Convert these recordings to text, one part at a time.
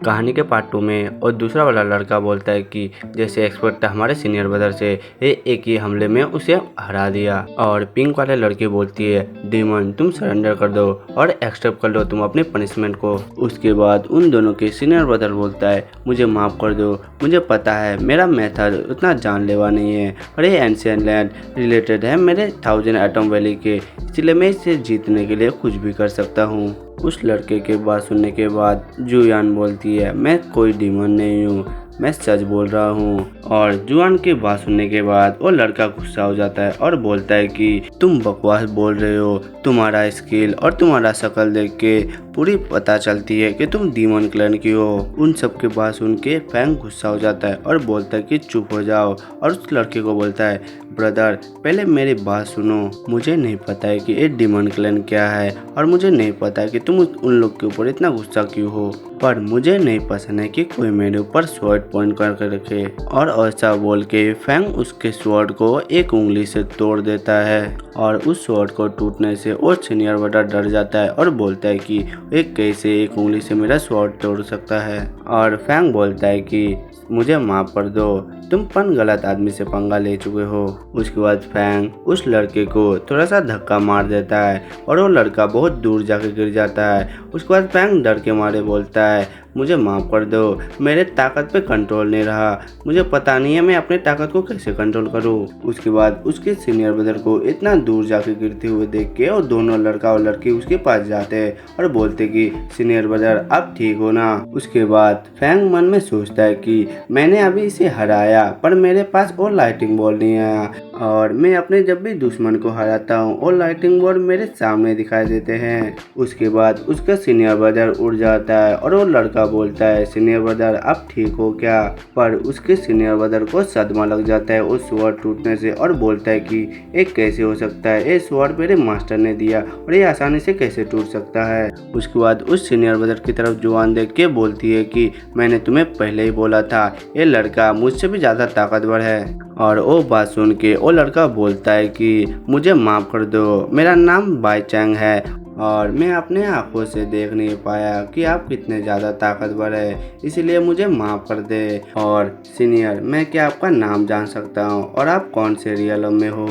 कहानी के पार्ट 2 में और दूसरा वाला लड़का बोलता है कि जैसे एक्सपर्ट था हमारे सीनियर ब्रदर से, ये एक ही हमले में उसे हरा दिया। और पिंक वाले लड़की बोलती है डीमन तुम सरेंडर कर दो और एक्सेप्ट कर लो तुम अपनी पनिशमेंट को। उसके बाद उन दोनों के सीनियर ब्रदर बोलता है मुझे माफ़ कर दो, मुझे पता है मेरा मेथड उतना जानलेवा नहीं है और ये एंशिएंट लैंड रिलेटेड है मेरे 1000 एटम वैली के, इसलिए मैं इसे जीतने के लिए कुछ भी कर सकता हूँ। उस लड़के के बात सुनने के बाद जुयान बोलती है मैं कोई डीमन नहीं हूँ, मैं सच बोल रहा हूँ। और जुआन की बात सुनने के बाद वो लड़का गुस्सा हो जाता है और बोलता है कि तुम बकवास बोल रहे हो, तुम्हारा स्किल और तुम्हारा शक्ल देख के पूरी पता चलती है कि तुम डीमन क्लैन की हो। उन सब की बात सुन के फैंग गुस्सा हो जाता है और बोलता है कि चुप हो जाओ। और उस लड़के को बोलता है ब्रदर पहले मेरी बात सुनो, मुझे नहीं पता है कि ये डीमन क्लैन क्या है और मुझे नहीं पता है कि तुम उन लोग के ऊपर इतना गुस्सा क्यों हो, पर मुझे नहीं पसंद है कि कोई मेरे ऊपर स्वॉर्ड पॉइंट करके रखे। और ऐसा बोल के फैंग उसके स्वॉर्ड को एक उंगली से तोड़ देता है और उस स्वॉर्ड को टूटने से वो सीनियर ब्रदर डर जाता है और बोलता है कि एक कैसे एक उंगली से मेरा स्वॉर्ड तोड़ सकता है। और फैंग बोलता है कि मुझे माफ़ कर दो, तुम गलत आदमी से पंगा ले चुके हो। उसके बाद फैंग उस लड़के को थोड़ा सा धक्का मार देता है और वो लड़का बहुत दूर जाके गिर जाता है। उसके बाद फैंग डर के मारे बोलता है मुझे माफ़ कर दो, मेरे ताकत पे कंट्रोल नहीं रहा, मुझे पता नहीं है मैं अपने ताकत को कैसे कंट्रोल करूँ। उसके बाद उसके सीनियर ब्रदर को इतना दूर जाके गिरते हुए देख के और दोनों लड़का और लड़की उसके पास जाते हैं और बोलते कि सीनियर ब्रदर अब ठीक हो ना। उसके बाद फैंग मन में सोचता है कि मैंने अभी इसे हराया पर मेरे पास और लाइटिंग बॉल नहीं आया और मैं अपने जब भी दुश्मन को हराता हूँ और लाइटिंग बॉल मेरे सामने दिखाई देते हैं। उसके बाद उसका सीनियर ब्रदर उड़ जाता है और वो लड़का बोलता है सीनियर ब्रदर अब ठीक हो क्या, पर उसके सीनियर ब्रदर को सदमा लग जाता है उस स्वॉर्ड टूटने से और बोलता है कि एक कैसे हो सकता है, ये स्वॉर्ड मेरे मास्टर ने दिया और ये आसानी से कैसे टूट सकता है। उसके बाद उस सीनियर ब्रदर की तरफ जुआन देख के बोलती है कि मैंने तुम्हें पहले ही बोला था ये लड़का मुझसे भी ज़्यादा ताकतवर है। और वो बात सुन के वो लड़का बोलता है कि मुझे माफ़ कर दो, मेरा नाम बाई चैंग है और मैं अपने आंखों से देख नहीं पाया कि आप कितने ज़्यादा ताकतवर है, इसलिए मुझे माफ़ कर दे। और सीनियर मैं क्या आपका नाम जान सकता हूँ और आप कौन से रियलम में हो।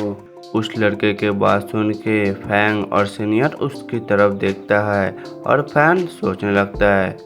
उस लड़के के बात सुन के फैंग और सीनियर उसकी तरफ देखता है और फैंग सोचने लगता है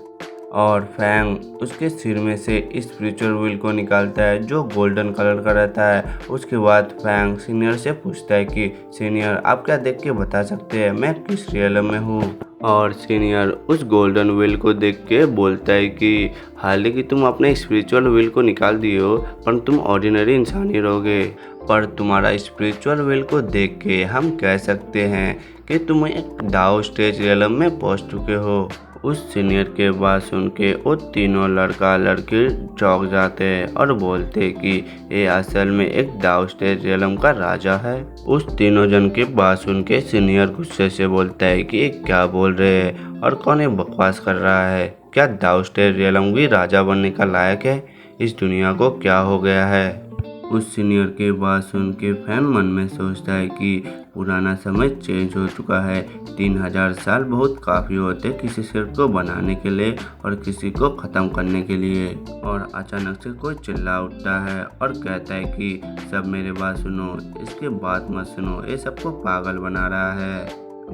और फैंग उसके सिर में से स्पिरिचुअल व्हील को निकालता है जो गोल्डन कलर का रहता है। उसके बाद फैंग सीनियर से पूछता है कि सीनियर आप क्या देख के बता सकते हैं मैं किस रियलम में हूँ। और सीनियर उस गोल्डन व्हील को देख के बोलता है कि हालांकि तुम अपने स्पिरिचुअल व्हील को निकाल दिए हो पर तुम ऑर्डिनरी इंसान ही रहोगे, पर तुम्हारा स्पिरिचुअल व्हील को देख के हम कह सकते हैं कि तुम एक दाओ स्टेज रियलम में पहुँच चुके हो। उस सीनियर के बात सुन के वो तीनों लड़का लड़की चौंक जाते हैं और बोलते कि ये असल में एक दाओ स्टेज रियलम का राजा है। उस तीनों जन की बात सुन के सीनियर गुस्से से बोलता है कि ये क्या बोल रहे हैं और कौन ये बकवास कर रहा है, क्या दाओ स्टेज रियलम भी राजा बनने का लायक है, इस दुनिया को क्या हो गया है। उस सीनियर के बात सुन के फैन मन में सोचता है कि पुराना समय चेंज हो चुका है, 3000 साल बहुत काफ़ी होते किसी शहर को बनाने के लिए और किसी को ख़त्म करने के लिए। और अचानक से कोई चिल्ला उठता है और कहता है कि सब मेरे बात सुनो, इसके बात मत सुनो, ये सबको पागल बना रहा है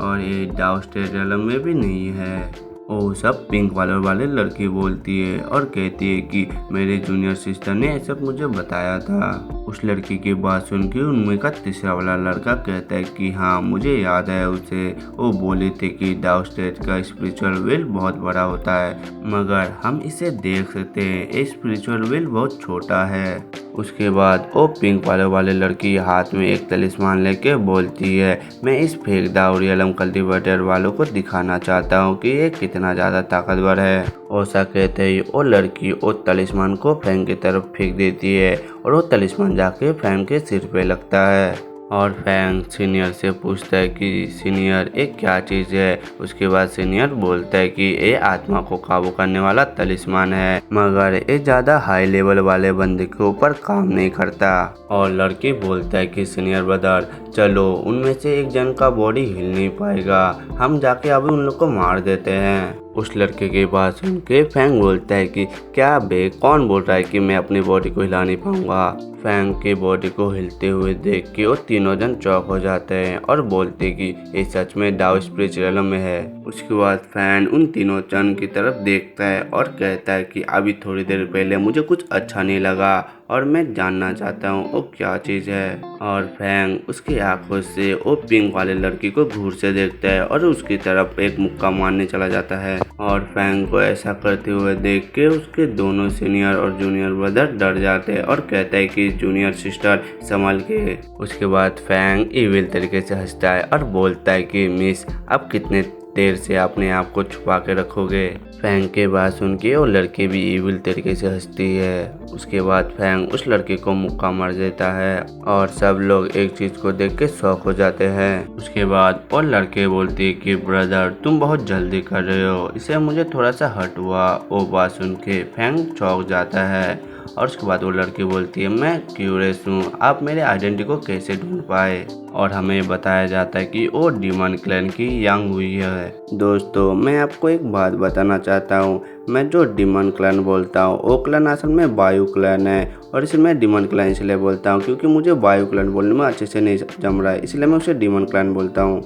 और ये दाओ स्टेज रियलम में भी नहीं है। वो सब पिंक वाले लड़की बोलती है और कहती है कि मेरे जूनियर सिस्टर ने ये सब मुझे बताया था। उस लड़की की बात सुन के उनमें का तीसरा वाला लड़का कहता है कि हाँ मुझे याद है उसे, वो बोले थे कि दाओ स्टेज का स्पिरिचुअल व्हील बहुत बड़ा होता है मगर हम इसे देख सकते हैं, ये स्पिरिचुअल व्हील बहुत छोटा है। उसके बाद वो पिंक वाले लड़की हाथ में एक तलिस्मान लेके बोलती है मैं इस फेक दाओ रियलम कल्टीवेटर वालों को दिखाना चाहता हूँ कि ये कितना ज़्यादा ताकतवर है। ऐसा कहते ही वो लड़की वो तलिस्मान को फैंग की तरफ फेंक देती है और वो तलिस्मान जाके फैंग के सिर पे लगता है। और फैंग सीनियर से पूछता है कि सीनियर एक क्या चीज़ है। उसके बाद सीनियर बोलता है कि ये आत्मा को काबू करने वाला तलिस्मान है मगर ये ज़्यादा हाई लेवल वाले बंदे के ऊपर काम नहीं करता। और लड़की बोलता है कि सीनियर ब्रदर चलो उनमें से एक जन का बॉडी हिल नहीं पाएगा, हम जाके अभी उन लोग को मार देते हैं। उस लड़के की बात सुन के फैंग बोलता है कि क्या बे, कौन बोल रहा है कि मैं अपनी बॉडी को हिला नहीं पाऊंगा। फैंग की बॉडी को हिलते हुए देख के वो तीनों जन चौक हो जाते हैं और बोलते कि ये सच में डाउ स्पिरिचुअल में है। उसके बाद फैंग उन तीनों जन की तरफ देखता है और कहता है कि अभी थोड़ी देर पहले मुझे कुछ अच्छा नहीं लगा और मैं जानना चाहता हूँ वो क्या चीज़ है। और फैंग उसकी आंखों से वो पिंक वाले लड़की को घूर से देखता है और उसकी तरफ एक मुक्का मारने चला जाता है। और फैंग को ऐसा करते हुए देख के उसके दोनों सीनियर और जूनियर ब्रदर डर जाते हैं और कहता है कि जूनियर सिस्टर संभल के। उसके बाद फैंग इविल तरीके से हंसता है और बोलता है कि मिस, आप कितने देर से अपने आप को छुपा के रखोगे। फैंग के बात सुन के वो लड़की भी इविल तरीके से हंसती है। उसके बाद फैंग उस लड़के को मुक्का मार देता है और सब लोग एक चीज को देख के शॉक हो जाते हैं। उसके बाद वो लड़के बोलती है कि ब्रदर तुम बहुत जल्दी कर रहे हो, इससे मुझे थोड़ा सा हर्ट हुआ। वो बात सुन के फैंग चौंक जाता है और उसके बाद वो लड़की बोलती है मैं क्यूरियस हूँ, आप मेरे आइडेंटिटी को कैसे ढूंढ पाए। और हमें बताया जाता है कि वो डीमन क्लैन की यंग हुई है। दोस्तों मैं आपको एक बात बताना चाहता हूँ, मैं जो डीमन क्लैन बोलता हूँ वो क्लैन असल में वायु क्लैन है और इसे मैं डीमन क्लैन इसलिए बोलता हूँ क्योंकि मुझे वायु क्लैन बोलने में अच्छे से नहीं जम रहा है, इसलिए मैं उसे डीमन क्लैन बोलता हूँ।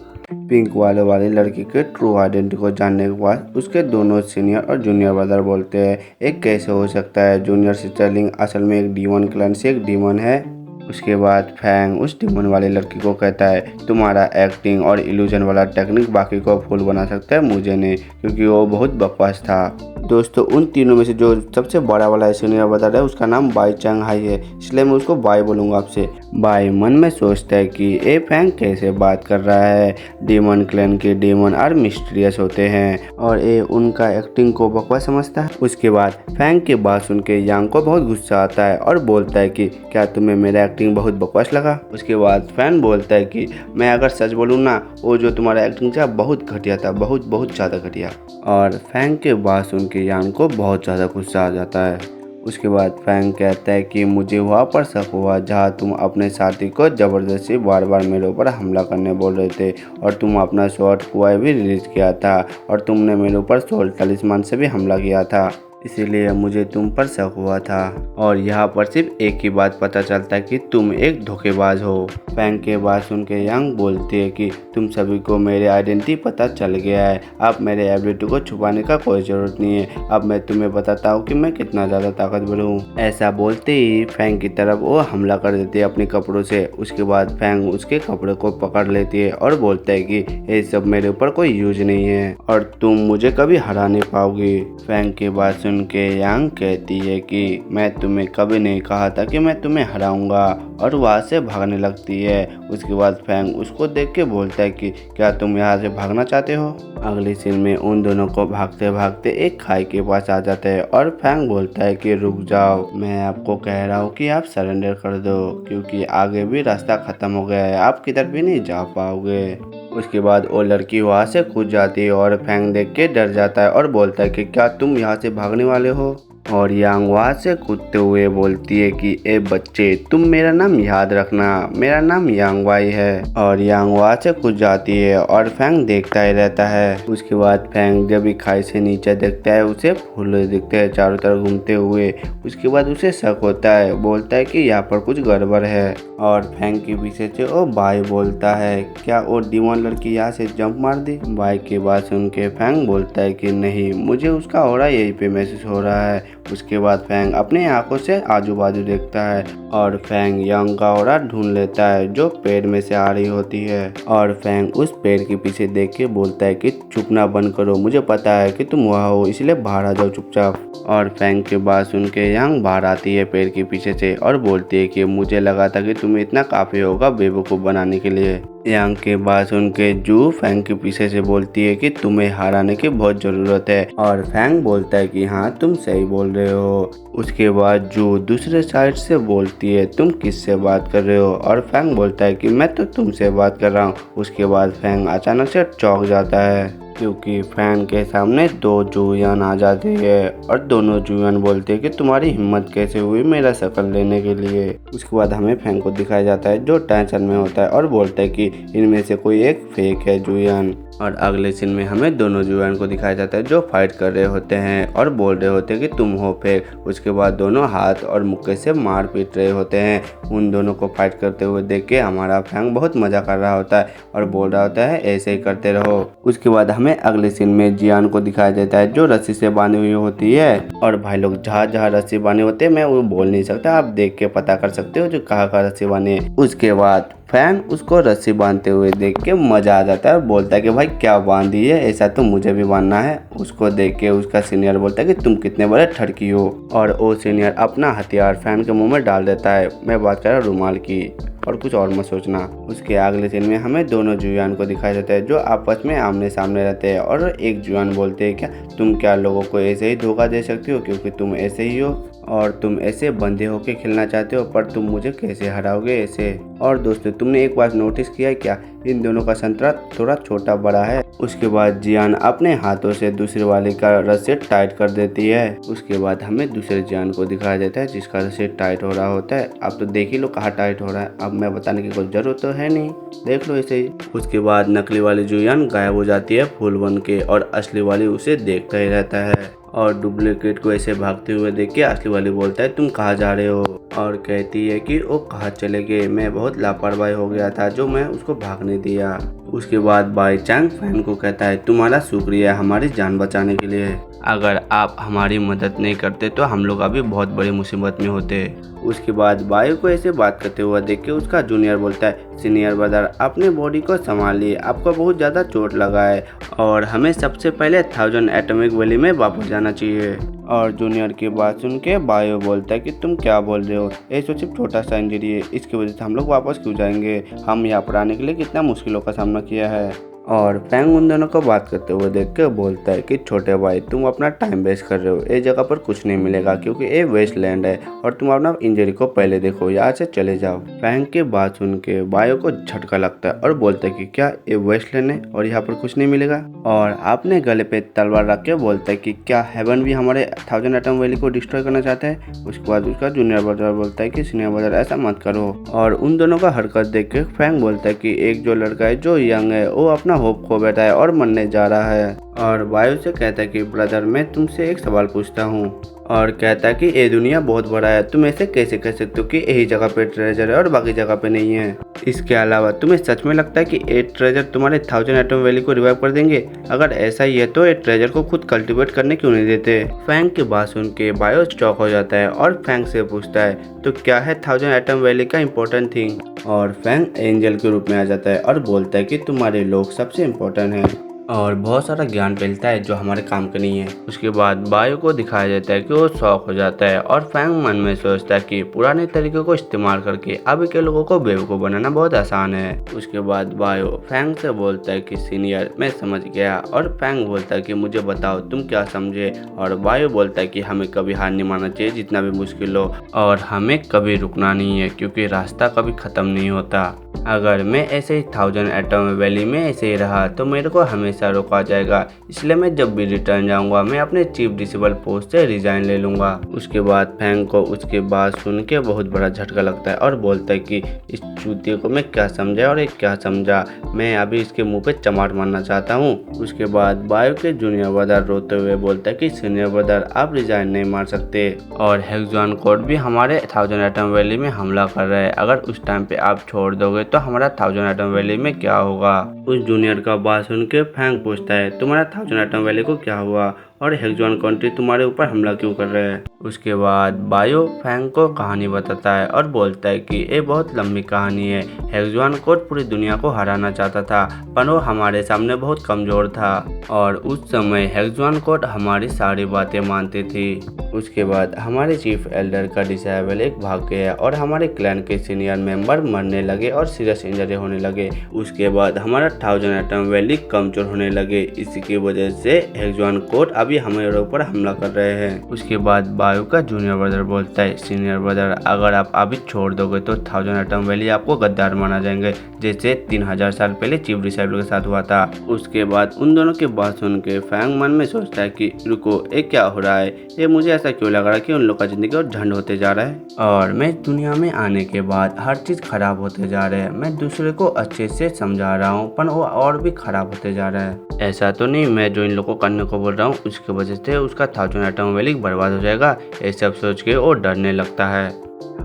पिंक वाली लड़की के ट्रू आइडेंटिटी को जानने के बाद उसके दोनों सीनियर और जूनियर ब्रदर बोलते हैं एक कैसे हो सकता है, जूनियर सिस्टरलिंग असल में एक डीमन क्लैन से एक डीमन है। उसके बाद फैंग उस डीमन वाली लड़की को कहता है तुम्हारा एक्टिंग और इल्यूजन वाला टेक्निक बाकी को फूल बना सकता है, मुझे नहीं, क्योंकि वो बहुत बकवास था। दोस्तों उन तीनों में से जो सबसे बड़ा वाला सीनियर ब्रदर है उसका नाम बाई चंग हाई है, इसलिए मैं उसको बाई बोलूँगा आपसे। बाई मन में सोचता है कि ए फैंग कैसे बात कर रहा है, डीमन क्लैन के डीमन और मिस्टीरियस होते हैं और ये उनका एक्टिंग को बकवास समझता है। उसके बाद फैंग की बात सुन के यांग को बहुत गुस्सा आता है और बोलता है कि क्या तुम्हें मेरा एक्टिंग बहुत बकवास लगा। उसके बाद फैंग बोलता है कि मैं अगर सच बोलूँ ना, वो जो तुम्हारा एक्टिंग था बहुत घटिया था, बहुत बहुत ज़्यादा घटिया। और फैंग की बात सुन के यांग को बहुत ज़्यादा गुस्सा आ जाता है। उसके बाद फैंग कहता है कि मुझे वहाँ पर शक हुआ जहाँ तुम अपने साथी को ज़बरदस्ती बार बार मेरे ऊपर हमला करने बोल रहे थे और तुम अपना शॉर्ट कुआ भी रिलीज किया था और तुमने मेरे ऊपर सोल तलिस्मान से भी हमला किया था, इसीलिए मुझे तुम पर शक हुआ था। और यहाँ पर सिर्फ एक ही बात पता चलता है कि तुम एक धोखेबाज हो। फैंग के बात सुन के यांग बोलती है कि तुम सभी को मेरे आइडेंटिटी पता चल गया है, अब मेरे एबिलिटी को छुपाने का कोई ज़रूरत नहीं है, अब मैं तुम्हें बताता हूँ कि मैं कितना ज़्यादा ताकतवर हूँ। ऐसा बोलते ही फैंग की तरफ वो हमला कर देती है अपने कपड़ों से। उसके बाद फैंग उसके कपड़े को पकड़ लेती है और बोलता है कि ये सब मेरे ऊपर कोई यूज नहीं है और तुम मुझे कभी हरा नहीं पाओगी। फैंग की बात सुन के यांग कहती है कि मैं तुम्हें कभी नहीं कहा था कि मैं तुम्हें हराऊंगा और वहाँ से भागने लगती है। उसके बाद फैंग उसको देख के बोलता है कि क्या तुम यहाँ से भागना चाहते हो। अगली सीन में उन दोनों को भागते भागते एक खाई के पास आ जाते हैं और फैंग बोलता है कि रुक जाओ, मैं आपको कह रहा हूँ कि आप सरेंडर कर दो क्योंकि आगे भी रास्ता खत्म हो गया है, आप किधर भी नहीं जा पाओगे। उसके बाद वो लड़की वहाँ से कूद जाती है और फैंग देख के डर जाता है और बोलता है कि क्या तुम यहाँ से भागने वाले हो। और यांग वहाँ से कूदते हुए बोलती है कि ए बच्चे, तुम मेरा नाम याद रखना, मेरा नाम यांग वाई है। और यांग वहाँ से कूद जाती है और फैंग देखता ही रहता है। उसके बाद फैंग जब भी खाई से नीचे देखता है उसे फूल दिखते हैं चारों तरफ घूमते हुए। उसके बाद उसे शक होता है, बोलता है कि यहाँ पर कुछ गड़बड़ है। और फैंग के पीछे से वो बाई बोलता है क्या वो डीमन लड़की यहाँ से जंप मार दी। बाई की बात सुन के फैंग बोलता है कि नहीं, मुझे उसका हो रहा यहीं पे महसूस हो रहा है। उसके बाद फैंग अपने आंखों से आजू बाजू देखता है और फैंग यांग का औरा ढूंढ लेता है जो पेड़ में से आ रही होती है। और फैंग उस पेड़ के पीछे देख के बोलता है कि चुपना बंद करो, मुझे पता है कि तुम वहाँ हो, इसलिए बाहर आ जाओ चुपचाप। और फैंग की बात सुन के यांग बाहर आती है पेड़ के पीछे से और बोलती है कि मुझे लगा था कि तुम्हें इतना काफ़ी होगा बेवकूफ़ बनाने के लिए। यांग की बात सुन के जू फैंग के पीछे से बोलती है कि तुम्हें हराने की बहुत ज़रूरत है और फैंग बोलता है कि हाँ तुम सही बोल रहे हो। उसके बाद जू दूसरे साइड से बोलती है तुम किससे बात कर रहे हो और फैंग बोलता है कि मैं तो तुमसे बात कर रहा हूँ। उसके बाद फैंग अचानक से चौंक जाता है क्योंकि फैंग के सामने दो जुयान आ जाती है और दोनों जुयान बोलते हैं कि तुम्हारी हिम्मत कैसे हुई मेरा शक्ल लेने के लिए। उसके बाद हमें फैंग को दिखाया जाता है जो टेंशन में होता है और बोलता है कि इनमें से कोई एक फेक है जुयान। और अगले सीन में हमें दोनों जुआन को दिखाया जाता है जो फाइट कर रहे होते हैं और बोल रहे होते हैं कि तुम हो फेक। उसके बाद दोनों हाथ और मुक्के से मार पीट रहे होते हैं। उन दोनों को फाइट करते हुए देख के हमारा फैंग बहुत मजा कर रहा होता है और बोल रहा होता है ऐसे ही करते रहो। उसके बाद हमें अगले सीन में जियान को दिखाया जाता है जो रस्सी से बांधी हुई होती है। और भाई लोग जहाँ जहाँ रस्सी बांधी होते हैं मैं वो बोल नहीं सकता, आप देख के पता कर सकते हो जो कहाँ कहाँ रस्सी बांधी है। उसके बाद फैंग उसको रस्सी बांधते हुए देख के मजा आ जाता है और बोलता है कि भाई क्या बांधी है, ऐसा तो मुझे भी बांधना है। उसको देख के उसका सीनियर बोलता है कि तुम कितने बड़े ठड़की हो। और वो सीनियर अपना हथियार फैन के मुंह में डाल देता है। मैं बात कर रहा हूँ रुमाल की, और कुछ और मत सोचना। उसके अगले सीन में हमें दोनों जुआन को दिखाया जाता है जो आपस में आमने सामने रहते हैं। और एक जुआन बोलते हैं क्या तुम क्या लोगों को ऐसे ही धोखा दे सकते हो, क्योंकि तुम ऐसे ही हो और तुम ऐसे बंधे होके खेलना चाहते हो, पर तुम मुझे कैसे हराओगे ऐसे। और दोस्तों तुमने एक बात नोटिस किया है क्या, इन दोनों का संतरा थोड़ा छोटा बड़ा है। उसके बाद जियान अपने हाथों से दूसरे वाले का रस्सी टाइट कर देती है। उसके बाद हमें दूसरे जियान को दिखाया जाता है जिसका रस्सी टाइट हो रहा होता है। आप तो देख ही लो कहाँ टाइट हो रहा है, अब मैं बताने की कोई जरूरत तो है नहीं, देख लो ऐसे ही। उसके बाद नकली वाली जुयान गायब हो जाती है फूल बन के और असली वाली उसे देखता ही रहता है। और डुप्लीकेट को ऐसे भागते हुए देख के असली वाली बोलता है तुम कहाँ जा रहे हो, और कहती है कि वो कहाँ चले गए, मैं बहुत लापरवाही हो गया था जो मैं उसको भागने दिया। उसके बाद बाई चांग फैन को कहता है तुम्हारा शुक्रिया हमारी जान बचाने के लिए, अगर आप हमारी मदद नहीं करते तो हम लोग अभी बहुत बड़ी मुसीबत में होते। उसके बाद बायो को ऐसे बात करते हुए देख के उसका जूनियर बोलता है सीनियर ब्रदर अपने बॉडी को संभालिए, आपको बहुत ज़्यादा चोट लगा है और हमें सबसे पहले 1000 एटॉमिक वैली में वापस जाना चाहिए। और जूनियर की बात सुन के बायो बोलता है कि तुम क्या बोल रहे हो, ये तो सिर्फ छोटा सा इंजरी है, इसकी वजह से हम लोग वापस क्यों जाएंगे, हम यहाँ पर आने के लिए कितना मुश्किलों का सामना किया है। और फैंग उन दोनों को बात करते हुए देख के बोलता है कि छोटे भाई तुम अपना टाइम वेस्ट कर रहे हो, ये जगह पर कुछ नहीं मिलेगा क्योंकि ये वेस्ट लैंड है और तुम अपना इंजरी को पहले देखो, यहाँ से चले जाओ। फैंग की बात सुन के बायो को झटका लगता है और बोलता है कि क्या ये वेस्ट लैंड है और यहाँ पर कुछ नहीं मिलेगा। और अपने गले पे तलवार रख के बोलता है कि क्या हेवन भी हमारे 1000 एटम वैली को डिस्ट्रॉय करना चाहता है। उसके बाद उसका जूनियर ब्रदर बोलता है कि सीनियर ब्रदर ऐसा मत करो। और उन दोनों का हरकत देख के फैंग बोलता है कि एक जो लड़का है जो यंग है वो अपना होप खो बैठा है और मरने जा रहा है। और बायो से कहता है कि ब्रदर मैं तुमसे एक सवाल पूछता हूँ, और कहता है कि ये दुनिया बहुत बड़ा है, तुम ऐसे कैसे कह सकते हो कि यही जगह पे ट्रेजर है और बाकी जगह पे नहीं है। इसके अलावा तुम्हें सच में लगता है कि ये ट्रेजर तुम्हारे 1000 एटम वैली को रिवाइव कर देंगे, अगर ऐसा ही है तो ये ट्रेजर को खुद कल्टीवेट करने क्यों नहीं देते। फैंग की बात सुन के बायो चौक हो जाता है और फैंग से पूछता है तो क्या है 1000 एटम वैली का इम्पोर्टेंट थिंग। और फैंग एंजल के रूप में आ जाता है और बोलता है कि तुम्हारे लोग सबसे इम्पोर्टेंट हैं और बहुत सारा ज्ञान फैलता है जो हमारे काम का नहीं है। उसके बाद बायो को दिखाया जाता है कि वो शौक हो जाता है और फैंग मन में सोचता है कि पुराने तरीके को इस्तेमाल करके अभी के लोगों को बेवकूफ़ बनाना बहुत आसान है। उसके बाद बायो फैंग से बोलता है कि सीनियर मैं समझ गया, और फैंग बोलता है कि मुझे बताओ तुम क्या समझे। और बायो बोलता है कि हमें कभी हार नहीं मानना चाहिए जितना भी मुश्किल हो, और हमें कभी रुकना नहीं है क्योंकि रास्ता कभी ख़त्म नहीं होता। अगर मैं ऐसे ही 1000 एटम वैली में ऐसे ही रहा तो मेरे को हमेशा रोका जाएगा, इसलिए मैं जब भी रिटर्न जाऊंगा मैं अपने चीफ डिसेबल पोस्ट से रिजाइन ले लूंगा। उसके बाद फैंग को उसके बात सुन के बहुत बड़ा झटका लगता है और बोलता है कि इस चूतिए को मैं क्या समझा और ये क्या समझा, मैं अभी इसके मुंह पे चमाट मारना चाहता हूँ। उसके बाद बायो के जूनियर ब्रदर रोते हुए बोलता है कि सीनियर ब्रदर आप रिजाइन नहीं मार सकते, और हेक्सॉन कोड भी हमारे 1000 एटम वैली में हमला कर रहा है, अगर उस टाइम पे आप छोड़ दोगे तो हमारा 1000 एटम वैली में क्या होगा। उस जूनियर का बात सुन के फैंग पूछता है तुम्हारा 1000 एटम वैली को क्या हुआ और हेक्सॉन कंट्री तुम्हारे ऊपर हमला क्यों कर रहे हैं। उसके बाद बायो फैंग को कहानी बताता है और बोलता है कि ये बहुत लंबी कहानी है, हेक्सॉन कोड पूरी दुनिया को हराना चाहता था पर वो हमारे सामने बहुत कमजोर था और उस समय हेक्सॉन कोड हमारी सारी बातें मानती थी। उसके बाद हमारे चीफ एल्डर का डिसेबल एक भाग गया और हमारे क्लैन के सीनियर मेंबर मरने लगे और सीरियस इंजरी होने लगे। उसके बाद हमारा 1000 एटम वैली कमजोर होने लगे, इसी की वजह से हेक्सॉन कोड अभी अभी हमारे ऊपर हमला कर रहे हैं। उसके बाद बायो का जूनियर ब्रदर बोलता है, सीनियर ब्रदर अगर आप अभी छोड़ दोगे तो 1000 एटम वैली आपको गद्दार माना जाएंगे, जैसे 3000 साल पहले चीफ डिसाइबल के साथ हुआ था। उसके बाद उन दोनों की बात सुन के फैंग मन में सोचता है कि रुको, ये क्या हो रहा है, ये मुझे ऐसा क्यों लग रहा है कि उन लोग का जिंदगी और झंड होते जा रहा है और मैं दुनिया में आने के बाद हर चीज खराब होते जा रहे हैं। मैं दूसरे को अच्छे से समझा रहा हूँ पर वो और भी खराब होते जा रहा है। ऐसा तो नहीं मैं जो इन लोगों को करने को बोल रहा हूँ उसकी वजह से उसका 1000 एटम वैली बर्बाद हो जाएगा। ये सब सोच के वो डरने लगता है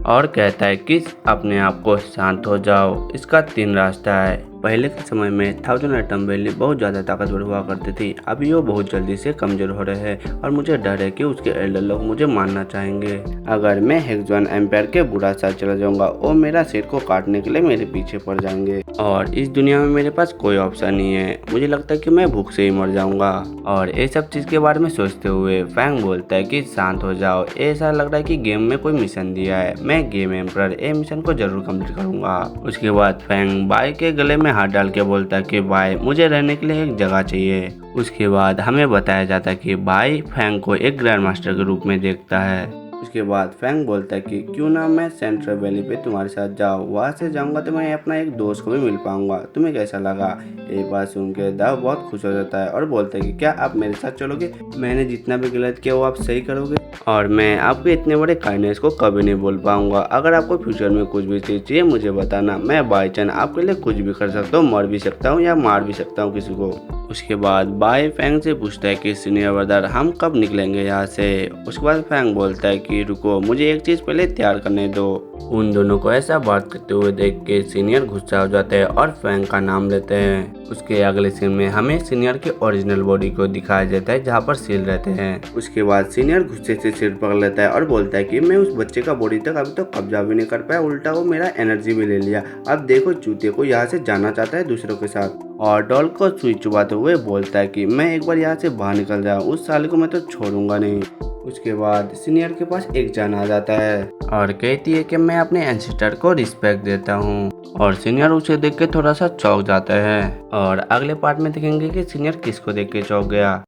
और कहता है कि अपने आप को शांत हो जाओ, इसका 3 रास्ता है। पहले के समय में 1000 एटम वैली बहुत ज़्यादा ताकतवर हुआ करती थी, अभी वो बहुत जल्दी से कमज़ोर हो रहे हैं और मुझे डर है कि उसके एल्डर लोग मुझे मारना चाहेंगे। अगर मैं हेक्सवन एम्पायर के बुरा साथ चला जाऊंगा वो मेरा सिर को काटने के लिए मेरे पीछे पड़ जाएंगे और इस दुनिया में मेरे पास कोई ऑप्शन नहीं है। मुझे लगता है कि मैं भूख से ही मर जाऊंगा। और ये सब चीज़ के बारे में सोचते हुए फैंग बोलता है कि शांत हो जाओ, ऐसा लग रहा है कि गेम में कोई मिशन दिया है, मैं गेम एम्परर ये मिशन को जरूर कंप्लीट करूंगा। उसके बाद फैंग बाय के गले में हाथ डाल के बोलता है कि भाई मुझे रहने के लिए एक जगह चाहिए। उसके बाद हमें बताया जाता है कि भाई फैंग को एक ग्रैंड मास्टर के रूप में देखता है। उसके बाद फैंग बोलता है कि क्यों ना मैं सेंट्रल वैली पे तुम्हारे साथ जाऊँ, वहाँ से जाऊँगा तो मैं अपना एक दोस्त को भी मिल पाऊंगा, तुम्हें कैसा लगा। ये बात सुन के दाव बहुत खुश हो जाता है और बोलता है कि क्या आप मेरे साथ चलोगे, मैंने जितना भी गलत किया वो आप सही करोगे और मैं आपके इतने बड़े काइंडनेस को कभी नहीं भूल पाऊंगा। अगर आपको फ्यूचर में कुछ भी चीज़ चाहिए मुझे बताना, मैं बाई चांस आपके लिए कुछ भी कर सकता हूँ, मर भी सकता हूँ या मार भी सकता हूँ किसी को। उसके बाद बाय फैंग से पूछता है कि सीनियर ब्रदर हम कब निकलेंगे यहाँ से। उसके बाद फैंग बोलता है कि रुको मुझे एक चीज़ पहले तैयार करने दो। उन दोनों को ऐसा बात करते हुए देख के सीनियर गुस्सा हो जाते हैं और फैंग का नाम लेते हैं। उसके अगले सीन में हमें सीनियर के ओरिजिनल बॉडी को दिखाया जाता है जहाँ पर सील रहते हैं। उसके बाद सीनियर गुस्से से सिर पकड़ लेता है और बोलता है कि मैं उस बच्चे का बॉडी तक अभी तो कब्जा भी नहीं कर पाया, उल्टा वो मेरा एनर्जी भी ले लिया। अब देखो चूते को यहाँ से जाना चाहता है दूसरों के साथ और डॉल को सुई चुबाते हुए बोलता है कि मैं एक बार यहाँ से बाहर निकल जाऊँ, उस साले को मैं तो छोड़ूंगा नहीं। उसके बाद सीनियर के पास एक जान आ जाता है और कहती है कि मैं अपने एंसेस्टर को रिस्पेक्ट देता हूँ और सीनियर उसे देख के थोड़ा सा चौंक जाता है और अगले पार्ट में देखेंगे कि सीनियर किसको देख के चौंक गया।